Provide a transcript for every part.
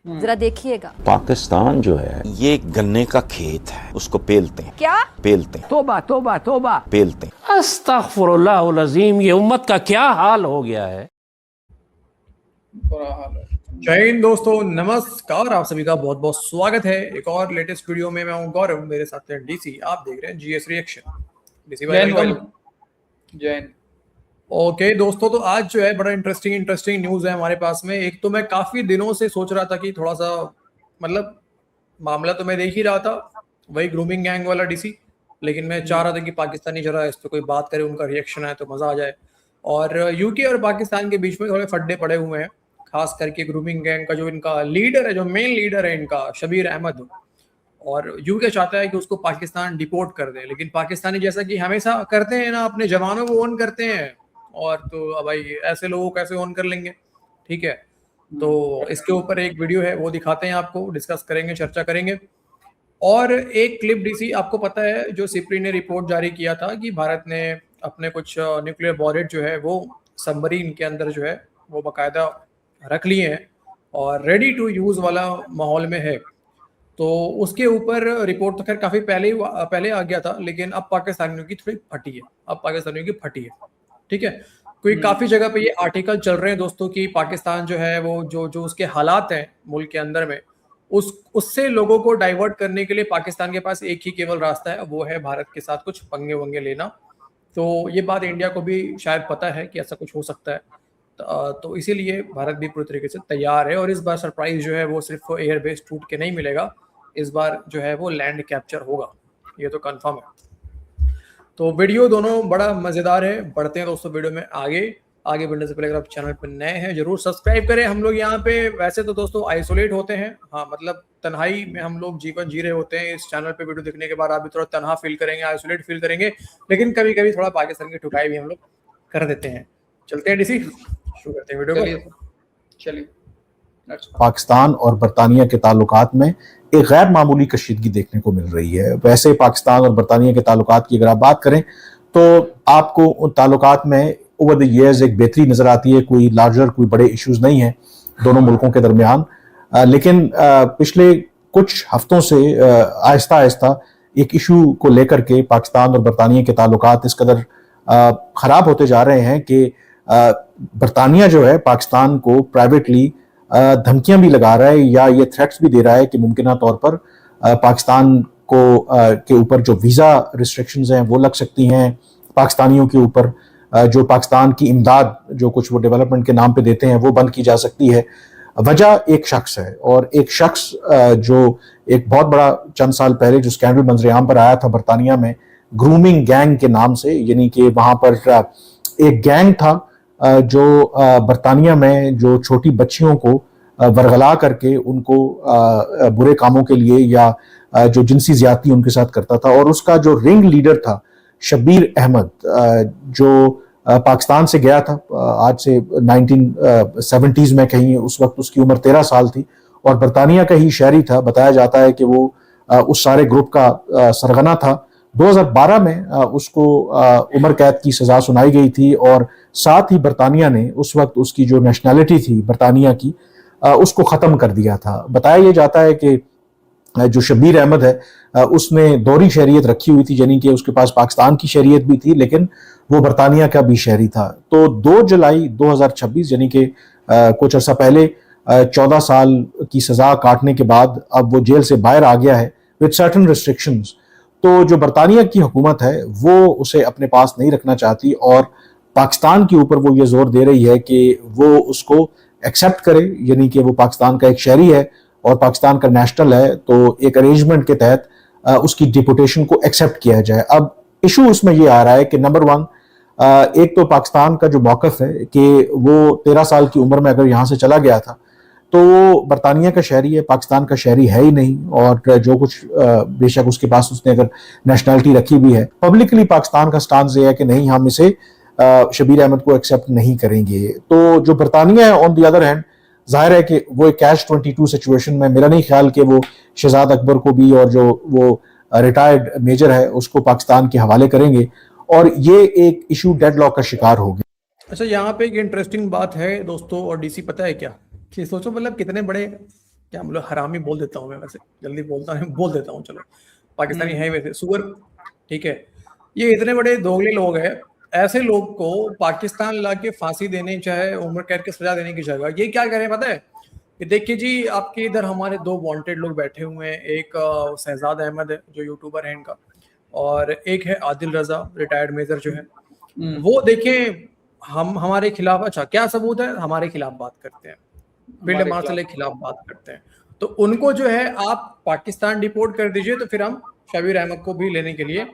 जरा देखिएगा। पाकिस्तान जो है ये एक गन्ने का खेत है, उसको पेलते हैं। क्या? पेलते हैं। तोबा तोबा तोबा। पेलते हैं। अस्तगफुरुल्लाहुल अज़ीम, ये उम्मत का क्या हाल हो गया है। बुरा हाल है। जय हिंद दोस्तों, नमस्कार। आप सभी का बहुत बहुत स्वागत है एक और लेटेस्ट वीडियो में। मैं हूं गौरव, मेरे साथ है डीसी। आप देख रहे हैं जीएस रिएक्शन। डीसी भाई वेलकम। जय हिंद। ओके दोस्तों, तो आज जो है बड़ा इंटरेस्टिंग न्यूज है हमारे पास में। एक तो मैं काफी दिनों से सोच रहा था कि थोड़ा सा मतलब मामला तो मैं देख ही रहा था, वही ग्रूमिंग गैंग वाला डीसी, लेकिन मैं चाह रहा था कि पाकिस्तानी जरा इस पर कोई बात करे, उनका रिएक्शन आए तो मजा आ जाए। और यूके और पाकिस्तान के बीच में थोड़े फड्डे पड़े हुए हैं, खास करके ग्रूमिंग गैंग का जो इनका लीडर है, जो मेन लीडर है इनका, शबीर अहमद। और यूके चाहता है कि उसको पाकिस्तान डिपोर्ट कर दे, लेकिन पाकिस्तानी जैसा कि हमेशा करते हैं ना, अपने जवानों को ओन करते हैं। और तो अब भाई ऐसे लोगों को कैसे ओन कर लेंगे। ठीक है, तो इसके ऊपर एक वीडियो है, वो दिखाते हैं आपको, डिस्कस करेंगे, चर्चा करेंगे। और एक क्लिप डीसी, आपको पता है जो सिप्री ने रिपोर्ट जारी किया था कि भारत ने अपने कुछ न्यूक्लियर वॉरेट जो है वो सबमरीन के अंदर जो है वो बाकायदा रख लिए हैं और रेडी टू यूज वाला माहौल में है। तो उसके ऊपर रिपोर्ट तो खैर काफी पहले आ गया था, लेकिन अब पाकिस्तानियों की थोड़ी फटी है। अब पाकिस्तानियों की फटी है। ठीक है, कोई काफी जगह पे ये आर्टिकल चल रहे हैं दोस्तों कि पाकिस्तान जो है वो जो उसके हालात हैं मुल्क के अंदर में, उससे लोगों को डाइवर्ट करने के लिए पाकिस्तान के पास एक ही केवल रास्ता है, वो है भारत के साथ कुछ पंगे वंगे लेना। तो ये बात इंडिया को भी शायद पता है कि ऐसा कुछ हो सकता है, तो इसीलिए भारत भी पूरी तरीके से तैयार है। और इस बार सरप्राइज जो है वो सिर्फ एयर बेस टूट के नहीं मिलेगा, इस बार जो है वो लैंड कैप्चर होगा, ये तो कंफर्म है। तो वीडियो दोनों बड़ा मजेदार है। बढ़ते हैं दोस्तों वीडियो में आगे बढ़ने से पहले अगर आप चैनल पर नए हैं जरूर सब्सक्राइब करें। हम लोग यहाँ पे वैसे तो दोस्तों आइसोलेट होते हैं, हाँ मतलब तन्हाई में हम लोग जीवन जी रहे होते हैं। इस चैनल पे वीडियो देखने के बाद आप भी थोड़ा तनहा फील करेंगे, आइसोलेट फील करेंगे, लेकिन कभी कभी थोड़ा पाकिस्तान की ठुकाई भी हम लोग कर देते हैं। चलते हैं डीसी, शुरू करते हैं वीडियो को। चलिए। पाकिस्तान और बरतानिया के ताल्लुकात में एक गैर मामूली कशीदगी देखने को मिल रही है। वैसे पाकिस्तान और बरतानिया के ताल्लुकात की अगर आप बात करें तो आपको उन ताल्लुकात में ओवर द ईयर्स एक बेहतरी नजर आती है। कोई लार्जर, कोई बड़े इश्यूज नहीं है दोनों मुल्कों के दरमियान, लेकिन पिछले कुछ हफ्तों से आहिस्ता आहिस्ता एक इशू को लेकर के पाकिस्तान और बरतानिया के ताल्लुकात इस कदर खराब होते जा रहे हैं कि बरतानिया जो है पाकिस्तान को प्राइवेटली धमकियां भी लगा रहा है या ये थ्रेट्स भी दे रहा है कि मुमकिन तौर पर पाकिस्तान को के ऊपर जो वीज़ा रिस्ट्रिक्शंस हैं वो लग सकती हैं। पाकिस्तानियों के ऊपर जो पाकिस्तान की इमदाद जो कुछ वो डेवलपमेंट के नाम पे देते हैं वो बंद की जा सकती है। वजह एक शख्स है, और एक शख्स जो एक बहुत बड़ा चंद साल पहले जो स्कैंडल मंजरेआम पर आया था बरतानिया में ग्रूमिंग गैंग के नाम से, यानी कि वहाँ पर एक गैंग था जो बरतानिया में जो छोटी बच्चियों को वरगला करके उनको बुरे कामों के लिए या जो जिनसी ज्यादती उनके साथ करता था। और उसका जो रिंग लीडर था शबीर अहमद, जो पाकिस्तान से गया था आज से 1970s में कहीं, उस वक्त उसकी उम्र 13 साल थी और बरतानिया का ही शहरी था। बताया जाता है कि वो उस सारे ग्रुप का सरगना था। 2012 में उसको उम्र कैद की सजा सुनाई गई थी और साथ ही बरतानिया ने उस वक्त उसकी जो नेशनैलिटी थी बरतानिया की उसको ख़त्म कर दिया था। बताया ये जाता है कि जो शबीर अहमद है उसने दोहरी शहरियत रखी हुई थी, यानी कि उसके पास पाकिस्तान की शहरियत भी थी लेकिन वो बरतानिया का भी शहरी था। तो 2 जुलाई 2026 यानी कि कुछ अर्सा पहले 14 साल की सजा काटने के बाद अब वो जेल से बाहर आ गया है विद सर्टेन रिस्ट्रिक्शंस। तो जो बरतानिया की हुकूमत है वो उसे अपने पास नहीं रखना चाहती और पाकिस्तान के ऊपर वो ये जोर दे रही है कि वो उसको एक्सेप्ट करे, यानी कि वो पाकिस्तान का एक शहरी है और पाकिस्तान का नेशनल है, तो एक अरेंजमेंट के तहत उसकी डिपोटेशन को एक्सेप्ट किया जाए। अब इशू उसमें ये आ रहा है कि नंबर 1, एक तो पाकिस्तान का जो मौकफ है कि वो 13 साल की उम्र में अगर यहाँ से चला गया था तो वो बरतानिया का शहरी है, पाकिस्तान का शहरी है ही नहीं। और जो कुछ बेशक उसके पास उसने अगर नेशनैलिटी रखी भी है, पब्लिकली पाकिस्तान का स्टांस ये है कि नहीं, हम इसे शबीर अहमद को एक्सेप्ट नहीं करेंगे। तो जो बरतानिया है ऑन द अदर हैंड, जाहिर है कि वो एक कैच 22 सिचुएशन में, मेरा नहीं ख्याल कि वो शहजाद अकबर को भी और जो वो रिटायर्ड मेजर है उसको पाकिस्तान के हवाले करेंगे और ये एक इशू डेडलॉक का शिकार हो गया। अच्छा, यहाँ पे एक इंटरेस्टिंग बात है दोस्तों और डीसी, पता है क्या कि सोचो मतलब कितने बड़े क्या मतलब हरामी बोल देता हूँ मैं, वैसे जल्दी बोलता हूँ, बोल देता हूँ, चलो पाकिस्तानी है वैसे सुअर, ठीक है। ये इतने बड़े दोगले लोग हैं, ऐसे लोग को पाकिस्तान लाके फांसी देने चाहे उम्र कैद की सजा देने की जगह ये क्या करें पता है कि देखिए जी, आपके इधर हमारे दो वांटेड लोग बैठे हुए हैं, एक शहजाद अहमद है जो यूट्यूबर है इनका, और एक है आदिल रजा रिटायर्ड मेजर जो है, वो देखें हम हमारे खिलाफ, अच्छा क्या सबूत है, हमारे खिलाफ बात करते हैं, फील्ड मार्शल के खिलाफ बात करते हैं, तो उनको जो है आप पाकिस्तान डिपोर्ट कर दीजिए, तो फिर हम शबीर अहमद को भी लेने के लिए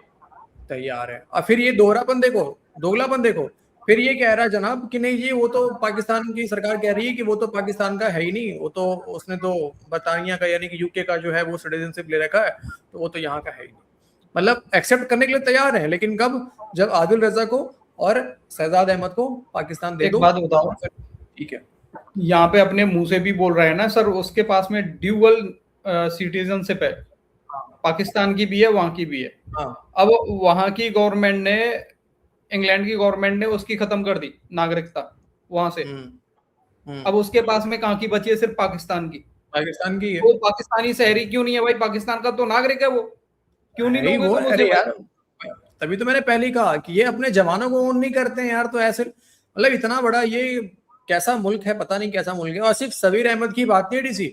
तैयार है। और फिर ये दोहरापन देखो, दोगलापन देखो, फिर ये कह रहा है जनाब कि नहीं जी वो तो पाकिस्तान की सरकार कह रही है कि वो तो पाकिस्तान का है ही नहीं, वो तो उसने तो बरतानिया का यानी कि यूके का जो है वो सिटीजनशिप ले रखा है, तो वो तो यहाँ का है ही नहीं, मतलब एक्सेप्ट करने के लिए तैयार है, लेकिन कब, जब आदिल रजा को और शहजाद अहमद को पाकिस्तान दे एक दो। बात बताओ, ठीक है, यहाँ पे अपने मुंह से भी बोल रहे हैं ना सर, उसके पास में ड्यूअल सिटीजनशिप है, पाकिस्तान की भी है वहां की भी है। हाँ, अब वहां की गवर्नमेंट ने, इंग्लैंड की गवर्नमेंट ने उसकी खत्म कर दी नागरिकता वहां से। अब उसके पास में कहाँ की बची है, सिर्फ पाकिस्तान की। पाकिस्तान की है, वो पाकिस्तानी शहरी क्यों नहीं है भाई, पाकिस्तान का तो नागरिक है वो, क्यों नहीं नहीं लोगे वो, तुम उसे अरे भाई? यार तभी तो मैंने पहले ही कहा कि ये अपने जवानों को ओन नहीं करते हैं यार, तो ऐसे मतलब इतना बड़ा ये कैसा मुल्क है, पता नहीं कैसा मुल्क है। और सिर्फ शबीर अहमद की बात नहीं है डीसी,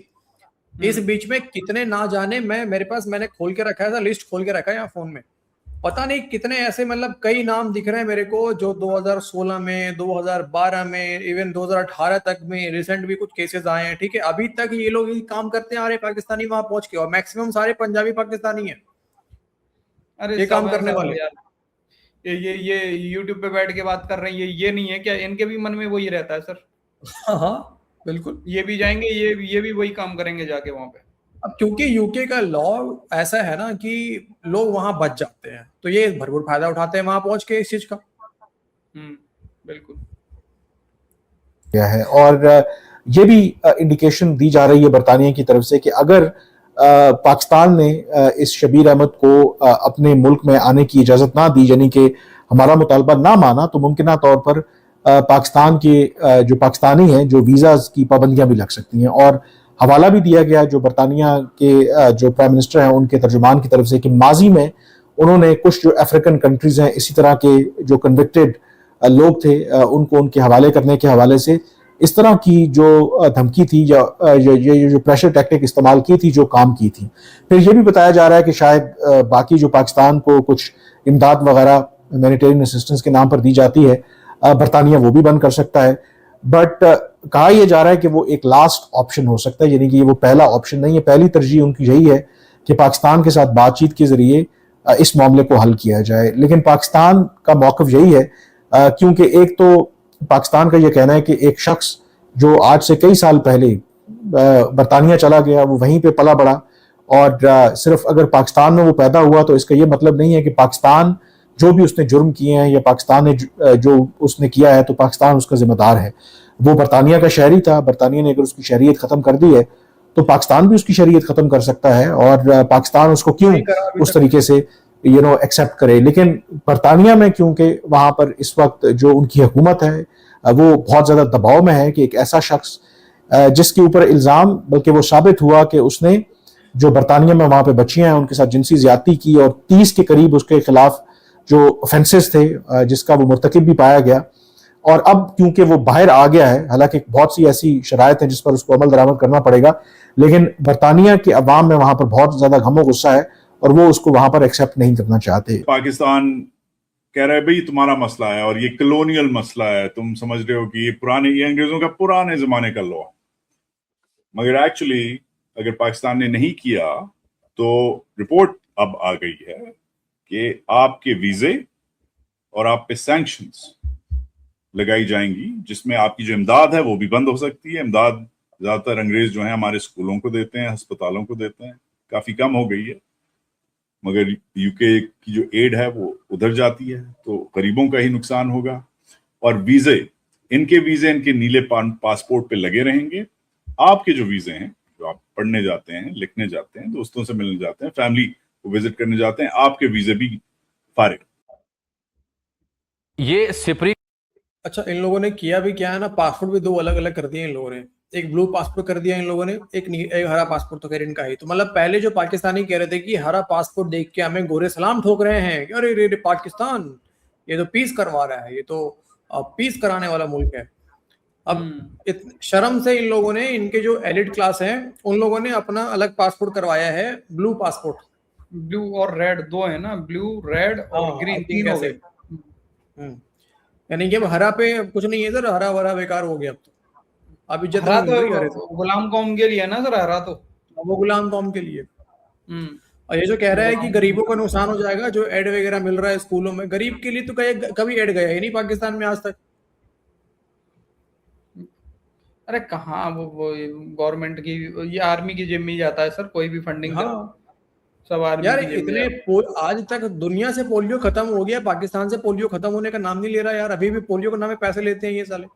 इस बीच में कितने ना जाने, मैं मेरे पास मैंने खोल के रखा है, लिस्ट खोल के रखा है यहाँ फोन में, पता नहीं कितने ऐसे मतलब कई नाम दिख रहे हैं मेरे को जो 2016 में, 2012 में, इवन 2018 तक में रिसेंट भी कुछ केसेस आए हैं, ठीक है। अभी तक ये लोग ये काम करते हैं आ रहे पाकिस्तानी वहां पहुंच के, और मैक्सिमम सारे पंजाबी पाकिस्तानी हैं अरे ये काम सब करने ऐसा वाले। यार, ये YouTube पे बैठ के बात कर रहे हैं, ये नहीं है क्या, इनके भी मन में वही रहता है सर। हाँ हाँ बिल्कुल, ये भी जाएंगे, ये भी वही काम करेंगे जाके वहां पे। अब क्योंकि यूके का लॉ ऐसा है ना कि लोग वहां बच जाते हैं, तो ये भरपूर फायदा उठाते हैं वहां पहुंच के इस चीज का। बिल्कुल गया है। और ये भी इंडिकेशन दी जा रही है बरतानिया की तरफ से कि अगर पाकिस्तान ने इस शबीर अहमद को अपने मुल्क में आने की इजाजत ना दी, यानी कि हमारा मुतालबा ना माना, तो मुमकिन तौर पर पाकिस्तान के जो पाकिस्तानी हैं जो वीज़ाज की पाबंदियां भी लग सकती हैं। और हवाला भी दिया गया जो बरतानिया के जो प्राइम मिनिस्टर हैं उनके तर्जुमान की तरफ से कि माजी में उन्होंने कुछ जो अफ्रीकन कंट्रीज हैं इसी तरह के जो कन्विक्टेड लोग थे उनको उनके हवाले करने के हवाले से इस तरह की जो धमकी थी या ये जो प्रेशर टैक्टिक इस्तेमाल की थी जो काम की थी। फिर ये भी बताया जा रहा है कि शायद बाकी जो पाकिस्तान को कुछ इमदाद वगैरह ह्यूमैनिटेरियन असिस्टेंस के नाम पर दी जाती है बरतानिया वो भी बंद कर सकता है। बट कहा यह जा रहा है कि वो एक लास्ट ऑप्शन हो सकता है, यानी कि वो पहला ऑप्शन नहीं है। पहली तरजीह उनकी यही है कि पाकिस्तान के साथ बातचीत के जरिए इस मामले को हल किया जाए, लेकिन पाकिस्तान का मौक़िफ़ यही है क्योंकि एक तो पाकिस्तान का यह कहना है कि एक शख्स जो आज से कई साल पहले बरतानिया चला गया वो वहीं पे पला बड़ा, और सिर्फ अगर पाकिस्तान में वो पैदा हुआ तो इसका ये मतलब नहीं है कि पाकिस्तान जो भी उसने जुर्म किए हैं या पाकिस्तान ने जो उसने किया है तो पाकिस्तान उसका जिम्मेदार है। वो बरतानिया का शहरी था, बरतानिया ने अगर उसकी शहरियत ख़त्म कर दी है तो पाकिस्तान भी उसकी शहरियत ख़त्म कर सकता है, और पाकिस्तान उसको क्यों उस तरीके से एक्सेप्ट करे। लेकिन बरतानिया में क्योंकि वहाँ पर इस वक्त जो उनकी हुकूमत है वो बहुत ज़्यादा दबाव में है कि एक ऐसा शख्स जिसके ऊपर इल्ज़ाम, बल्कि वो साबित हुआ कि उसने जो बरतानिया में वहाँ पे बच्चियाँ हैं उनके साथ जिनसी ज़्यादती की और 30 के करीब उसके खिलाफ जो ऑफेंसेस थे जिसका वो मुर्तकिब भी पाया गया, और अब क्योंकि वो बाहर आ गया है, हालांकि बहुत सी ऐसी शराइत हैं जिस पर उसको अमल दरामद करना पड़ेगा, लेकिन बरतानिया के अवाम में वहाँ पर बहुत ज़्यादा गम गुस्सा है और वो उसको वहाँ पर एक्सेप्ट नहीं करना चाहते। पाकिस्तान कह रहा है भाई तुम्हारा मसला है और ये कलोनियल मसला है, तुम समझ रहे हो कि ये अंग्रेजों का पुराने जमाने का लॉ, मगर एक्चुअली अगर पाकिस्तान ने नहीं किया तो रिपोर्ट अब आ गई है कि आपके वीजे और आप पे सैंक्शंस लगाई जाएंगी, जिसमें आपकी जो इमदाद है वो भी बंद हो सकती है। इमदाद ज्यादातर अंग्रेज जो है हमारे स्कूलों को देते हैं, अस्पतालों को देते हैं, काफी कम हो गई है, मगर यूके की जो एड है वो उधर जाती है, तो गरीबों का ही नुकसान होगा। और वीजे, इनके नीले पासपोर्ट पे लगे रहेंगे। आपके जो वीजे हैं, जो आप पढ़ने जाते हैं, लिखने जाते हैं, दोस्तों से मिलने जाते हैं, फैमिली को विजिट करने जाते हैं, आपके वीजे भी फारिग। ये सिपरी अच्छा, इन लोगों ने किया भी क्या है ना, पासपोर्ट भी दो अलग अलग कर दिए इन लोगों ने। एक ब्लू पासपोर्ट कर दिया इन लोगों ने, एक हरा पासपोर्ट तो खैर इनका ही। तो मतलब पहले जो पाकिस्तानी कह रहे थे कि हरा पासपोर्ट देख के हमें गोरे सलाम ठोक रहे हैं कि अरे रे पाकिस्तान ये तो पीस करवा रहा है, ये तो पीस कराने वाला मुल्क है। अब शर्म से इन लोगों ने, इनके जो एलिट क्लास है उन लोगों ने अपना अलग पासपोर्ट करवाया है, ब्लू पासपोर्ट। ब्लू और रेड दो है ना, ब्लू रेड और ग्रीन तीन हो गए। यानी कि अब हरा पे कुछ नहीं है सर, हरा भरा बेकार हो गया। अब इज्जत हरा तो गुलाम कौम के लिए है ना सर, हरा तो वो गुलाम कौम के लिए। और ये जो कह रहा है कि गरीबों का नुकसान हो जाएगा, जो एड वगैरह मिल रहा है स्कूलों में, गरीब के लिए तो कभी एड गया ही नहीं पाकिस्तान में आज तक। अरे कहाँ वो गवर्नमेंट की, ये आर्मी की जिम्मे जाता है सर कोई भी फंडिंग। हाँ सब आर्मी यार, इतने आज तक दुनिया से पोलियो खत्म हो गया, पाकिस्तान से पोलियो खत्म होने का नाम नहीं ले रहा यार। अभी भी पोलियो के नाम पे पैसे लेते हैं ये साले।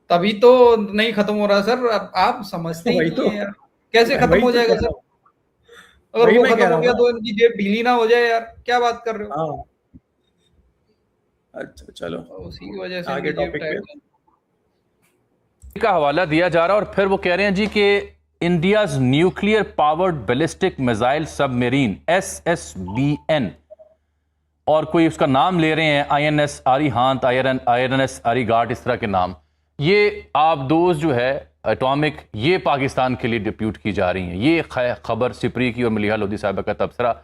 तभी तो नहीं खत्म हो रहा सर, आप समझते ही नहीं है यार, कैसे खत्म हो जाएगा सर? अगर वो खत्म हो गया तो इनकी जेब ढीली ना हो जाए यार, क्या बात कर रहे हो? अच्छा चलो, उसी वजह से आगे टॉपिक का हवाला दिया जा रहा है और फिर वो कह रहे हैं जी कि India's nuclear powered ballistic missile submarine SSBN, और कोई उसका नाम ले रहे हैं INS आरिहांत, INS आरिघाट, इस तरह के नाम। ये आबदोज जो है एटॉमिक, ये पाकिस्तान के लिए डिप्यूट की जा रही हैं। ये खबर सिपरी की और मलिहा लोधी साहबा का तबसरा।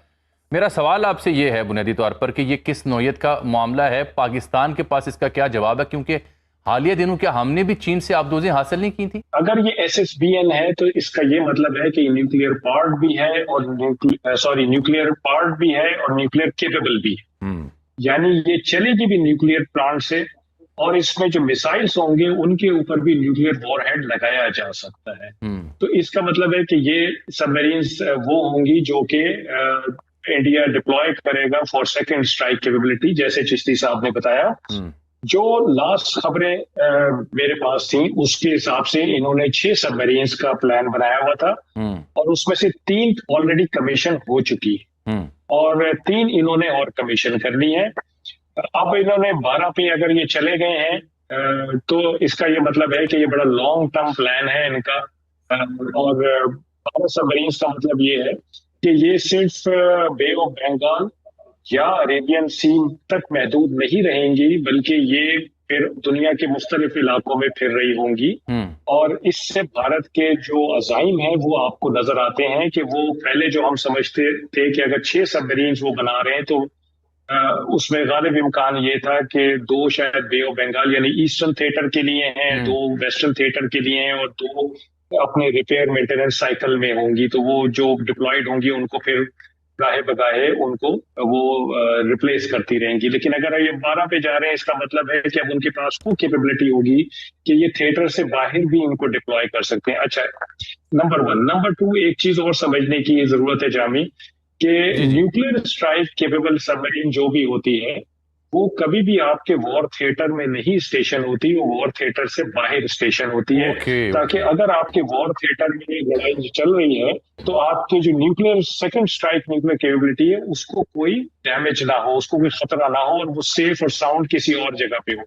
मेरा सवाल आपसे ये है बुनियादी तौर पर कि ये किस नौयत का मामला है, पाकिस्तान के पास इसका क्या जवाब है? क्योंकि हालिया दिनों क्या हमने भी चीन से आबदोजें हासिल नहीं की थी? अगर ये SSBN है तो इसका ये मतलब है कि न्यूक्लियर पार्ट भी है और न्यूक्लियर पार्ट भी है और न्यूक्लियर केपेबल भी है। यानी ये चलेगी भी न्यूक्लियर प्लांट से, और इसमें जो मिसाइल्स होंगे उनके ऊपर भी न्यूक्लियर वॉरहेड लगाया जा सकता है। तो इसका मतलब है कि ये सबमरीन्स वो होंगी जो कि इंडिया डिप्लॉय करेगा फॉर सेकंड स्ट्राइक कैपेबिलिटी, जैसे चिश्ती साहब ने बताया। जो लास्ट खबरें मेरे पास थी उसके हिसाब से इन्होंने 6 सबमरीन्स का प्लान बनाया हुआ था, और उसमें से 3 ऑलरेडी कमीशन हो चुकी है और 3 इन्होंने और कमीशन करनी है। अब इन्होंने 12 पे अगर ये चले गए हैं तो इसका ये मतलब है कि ये बड़ा लॉन्ग टर्म प्लान है इनका। और 12 सबमरीन्स का मतलब ये है कि ये सिर्फ बे ऑफ बंगाल या अरेबियन सी तक महदूद नहीं रहेंगी, बल्कि ये फिर दुनिया के मुख्तलिफ इलाकों में फिर रही होंगी। और इससे भारत के जो अज़ाइम हैं वो आपको नजर आते हैं कि वो पहले जो हम समझते थे कि अगर 6 सबमरीन्स वो बना रहे हैं तो उसमें गालिब इम्कान ये था कि 2 शायद बे ऑफ बंगाल यानी ईस्टर्न थिएटर के लिए हैं, 2 वेस्टर्न थिएटर के लिए हैं, और 2 अपने रिपेयर मेंटेनेंस साइकिल में होंगी। तो वो जो डिप्लॉयड होंगी उनको फिर गाहे बगाहे उनको वो रिप्लेस करती रहेंगी। लेकिन अगर ये 12 पे जा रहे हैं, इसका मतलब है कि अब उनके पास वो कैपेबिलिटी होगी कि ये थिएटर से बाहर भी इनको डिप्लॉय कर सकते हैं। अच्छा, नंबर 1। नंबर 2, एक चीज और समझने की जरूरत है जामी, कि न्यूक्लियर स्ट्राइक केपेबल सबमरीन जो भी होती है वो कभी भी आपके वॉर थिएटर में नहीं स्टेशन होती, वो वॉर थिएटर से बाहर स्टेशन होती है। ताकि अगर आपके वॉर थिएटर में लड़ाई चल रही है तो आपके जो nuclear second strike nuclear capability है उसको कोई डैमेज ना हो, उसको कोई खतरा ना हो, और वो सेफ और साउंड किसी और जगह पे हो।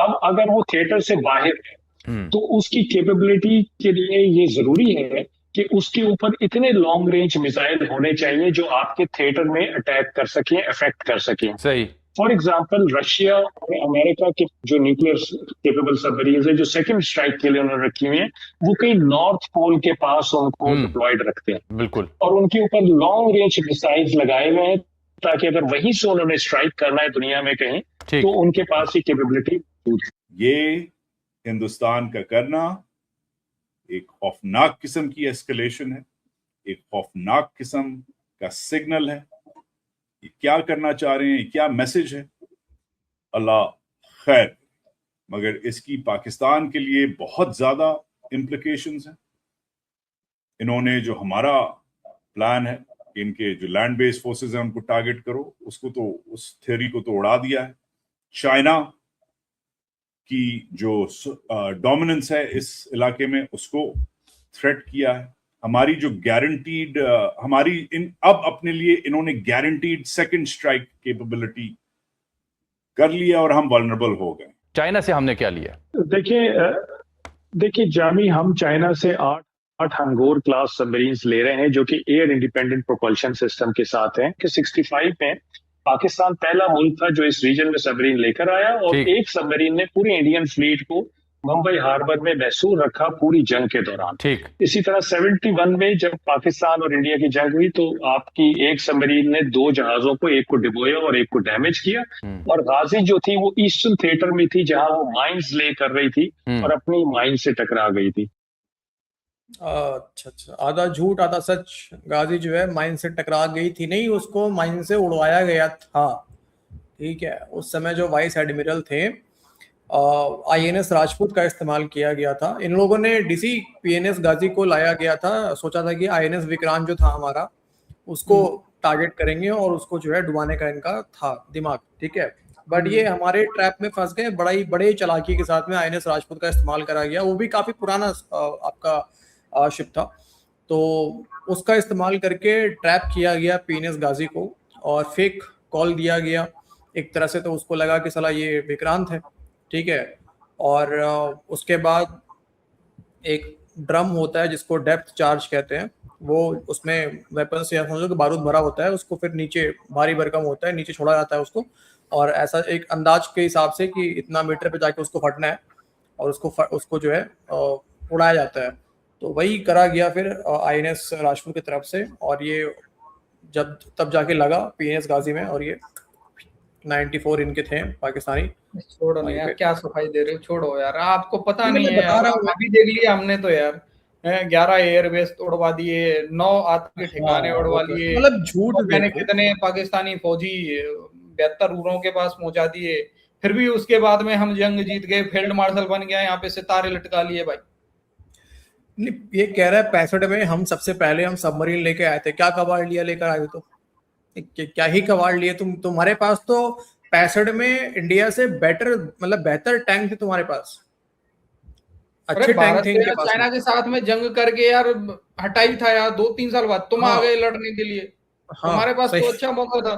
अब अगर वो थिएटर से बाहर है तो उसकी कैपेबिलिटी के लिए ये जरूरी है कि उसके ऊपर इतने लॉन्ग रेंज मिसाइल होने चाहिए जो आपके थिएटर में अटैक कर सकें, अफेक्ट कर सकें। सही। फॉर एग्जाम्पल रशिया और अमेरिका के जो न्यूक्लियर केपेबल सबमरीन्स है जो सेकंड स्ट्राइक के लिए उन्होंने रखी हुई है, वो कहीं नॉर्थ पोल के पास उनको डिप्लॉयड रखते हैं। बिल्कुल। और उनके ऊपर लॉन्ग रेंज मिसाइल्स लगाए हुए हैं ताकि अगर वहीं से उन्होंने स्ट्राइक करना है दुनिया में कहीं तो उनके पास ही कैपेबिलिटी। ये हिंदुस्तान का करना एक खौफनाक किस्म की एस्केलेशन है, एक खौफनाक किस्म का सिग्नल है। ये क्या करना चाह रहे हैं, क्या मैसेज है, अल्लाह खैर, मगर इसकी पाकिस्तान के लिए बहुत ज्यादा इम्प्लीकेशंस हैं। इन्होंने जो हमारा प्लान है, इनके जो लैंड बेस्ड फोर्सेस हैं उनको टारगेट करो, उसको तो, उस थ्योरी को तो उड़ा दिया है। चाइना की जो डोमिनेंस है इस इलाके में उसको थ्रेट किया है। हमारी जो गारंटीड अब अपने लिए इन्होंने गारंटीड सेकंड स्ट्राइक कैपेबिलिटी कर लिया और हम वल्नरेबल हो गए। चाइना से हमने क्या लिया? देखिए जामी, हम चाइना से 8 हंगोर क्लास सबमरीन्स ले रहे हैं जो कि एयर इंडिपेंडेंट प्रोपल्शन सिस्टम के साथ हैं। कि 65 में पाकिस्तान पहला मुल्क था जो इस रीजन में सबमरीन लेकर आया, और ठीक। एक सबमरीन ने पूरी इंडियन फ्लीट को मुंबई हार्बर में महसूर रखा पूरी जंग के दौरान। ठीक। इसी तरह 71 में जब पाकिस्तान और इंडिया की जंग हुई तो आपकी एक सबमरीन ने 2 जहाजों को, एक को डिबोया और एक को डैमेज किया, और गाजी जो थी वो ईस्टर्न थिएटर में थी जहां वो माइंस ले कर रही थी और अपनी माइन से टकरा गई थी। अच्छा, आधा झूठ आधा सच। गाजी जो है माइन से टकरा गई थी नहीं, उसको माइन से उड़वाया गया था। ठीक है, उस समय जो वाइस एडमिरल थे INS राजपूत का इस्तेमाल किया गया था। इन लोगों ने DC PNS गाजी को लाया गया था, सोचा था कि INS विक्रांत जो था हमारा उसको टारगेट करेंगे और उसको जो है डुबाने का इनका था दिमाग। ठीक है, बट ये हमारे ट्रैप में फंस गए। बड़े चालाकी के साथ में INS राजपूत का इस्तेमाल करा गया। वो भी काफी पुराना आपका शिप था, तो उसका इस्तेमाल करके ट्रैप किया गया PNS गाजी को और फेक कॉल दिया गया एक तरह से। तो उसको लगा कि साला ये विक्रांत है। ठीक है, और उसके बाद एक ड्रम होता है जिसको डेप्थ चार्ज कहते हैं, वो उसमें वेपन्स या समझो कि बारूद भरा होता है, उसको फिर नीचे भारी भरकम होता है, नीचे छोड़ा जाता है उसको, और ऐसा एक अंदाज के हिसाब से कि इतना मीटर पे जाके उसको फटना है और उसको जो है उड़ाया जाता है। तो वही करा गया फिर INS राजपूत की तरफ से, और ये तब जाके लगा PNS गाजी में, और ये 94 इनके थे पाकिस्तानी। छोड़ो ना यार, क्या सफाई दे रहे हो, छोड़ो यार, आपको पता नहीं है बता यार। रहा हूँ। अभी देख लिया हमने तो यार, 11 एयरबेस उड़वा दिए, 9 आतंकी ठिकाने उड़वा लिए, मतलब झूठ मैंने कितने पाकिस्तानी फौजी 72 उरों के पास पहुंचा दिए, फिर भी उसके बाद में हम जंग जीत गए, फील्ड मार्शल बन गया, यहाँ पे सितारे लटका लिए भाई। ये कह रहा है 65 में हम सबसे पहले हम सबमरीन लेके आए थे। क्या कबाड़ लिया लेकर आए थे? तो क्या ही कबाड़ लिए तुम्हारे पास तो 65 में इंडिया से बेहतर टैंक थे तुम्हारे पास, अच्छे टैंक थे इनके पास। चाइना के साथ में जंग करके यार हटाई था यार, 2-3 साल बाद तुम आ गए लड़ने के लिए। हमारे पास तो अच्छा मौका था।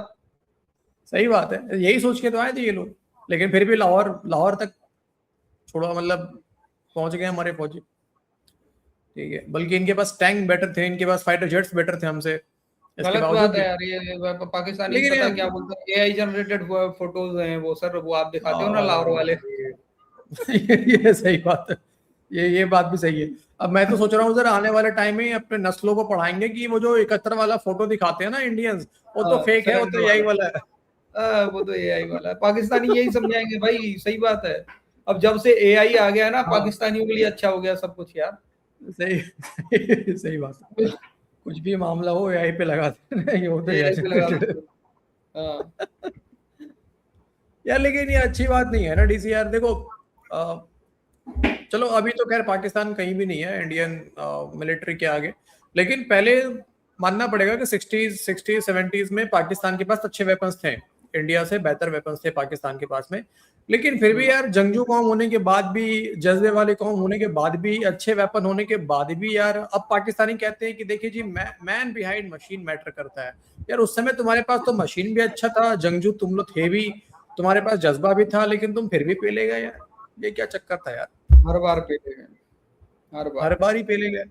सही बात है, यही सोच के तो आए थे ये लोग, लेकिन फिर भी लाहौर तक छोड़ो, मतलब पहुंच गए हमारे फौजी। ठीक है, बल्कि इनके पास टैंक बेटर थे, इनके पास फाइटर जेट्स बेटर थे हमसे। गलत बात है यार, ये पाकिस्तानी पता क्या बोलते हैं, AI जनरेटेड फोटोज हैं वो सर, वो आप दिखाते हो ना लाहौर वाले। ये सही बात है, ये बात भी सही है। अब मैं तो सोच रहा हूँ सर आने वाले टाइम में अपने नस्लों को पढ़ाएंगे कि वो जो 71 वाला फोटो दिखाते हैं ना इंडियंस, वो तो फेक है, वो तो AI वाला है। वो तो AI वाला है। पाकिस्तानी यही समझाएंगे भाई, सही बात है। अब जब से AI आ गया ना, पाकिस्तानियों के लिए अच्छा हो गया सब कुछ यार। सही बात है। कुछ भी मामला हो AI पे लगा देते यार। लेकिन ये अच्छी बात नहीं है ना DC यार। देखो चलो अभी तो खैर पाकिस्तान कहीं भी नहीं है इंडियन मिलिट्री के आगे, लेकिन पहले मानना पड़ेगा कि 60s 70s में पाकिस्तान के पास अच्छे वेपन्स थे, इंडिया से बेहतर वेपन्स थे पाकिस्तान के पास में। लेकिन फिर भी यार जंगजू कौम होने के बाद भी, जज्बे वाले कौम होने के बाद भी, अच्छे वेपन होने के बाद भी यार अब पाकिस्तानी कहते हैं कि देखिए जी मैन बिहाइंड मशीन मैटर करता है। यार उस समय तुम्हारे पास तो मशीन भी अच्छा था, जंगजू तुम लोग थे भी, तुम्हारे पास जज्बा भी था, लेकिन तुम फिर भी पेले गए यार। ये क्या चक्कर था यार? हर बार पेले गए, हर बार ही पेले गए।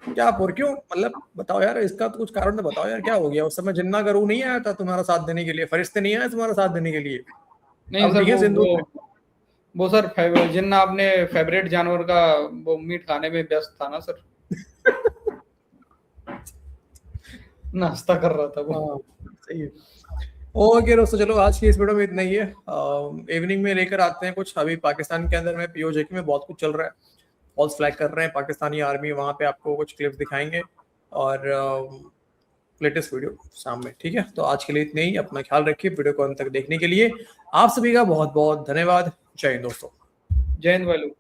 क्या क्यों, मतलब बताओ यार, इसका तो कुछ कारण तो बताओ यार, क्या हो गया? उस समय जिन्ना का रूह नहीं आया था तुम्हारा साथ देने के लिए, फरिश्ते नहीं आए तुम्हारा साथ देने के लिए? नहीं सर, वो सर जिन्ना अपने फेवरेट जानवर का वो मीट खाने में व्यस्त था ना सर। नाश्ता कर रहा था वो। सही है। ओके दोस्तों, चलो आज की इस वीडियो में इतना ही है। इवनिंग में लेकर आते हैं कुछ। अभी पाकिस्तान के अंदर में POJK में बहुत कुछ चल रहा है, फॉल्स फ्लैग कर रहे हैं पाकिस्तानी आर्मी, वहां पे आपको कुछ क्लिप्स दिखाएंगे और लेटेस्ट वीडियो सामने। ठीक है, तो आज के लिए इतने ही। अपना ख्याल रखिए। वीडियो को अंत तक देखने के लिए आप सभी का बहुत बहुत धन्यवाद। जय हिंद दोस्तों। जय हिंद भाई।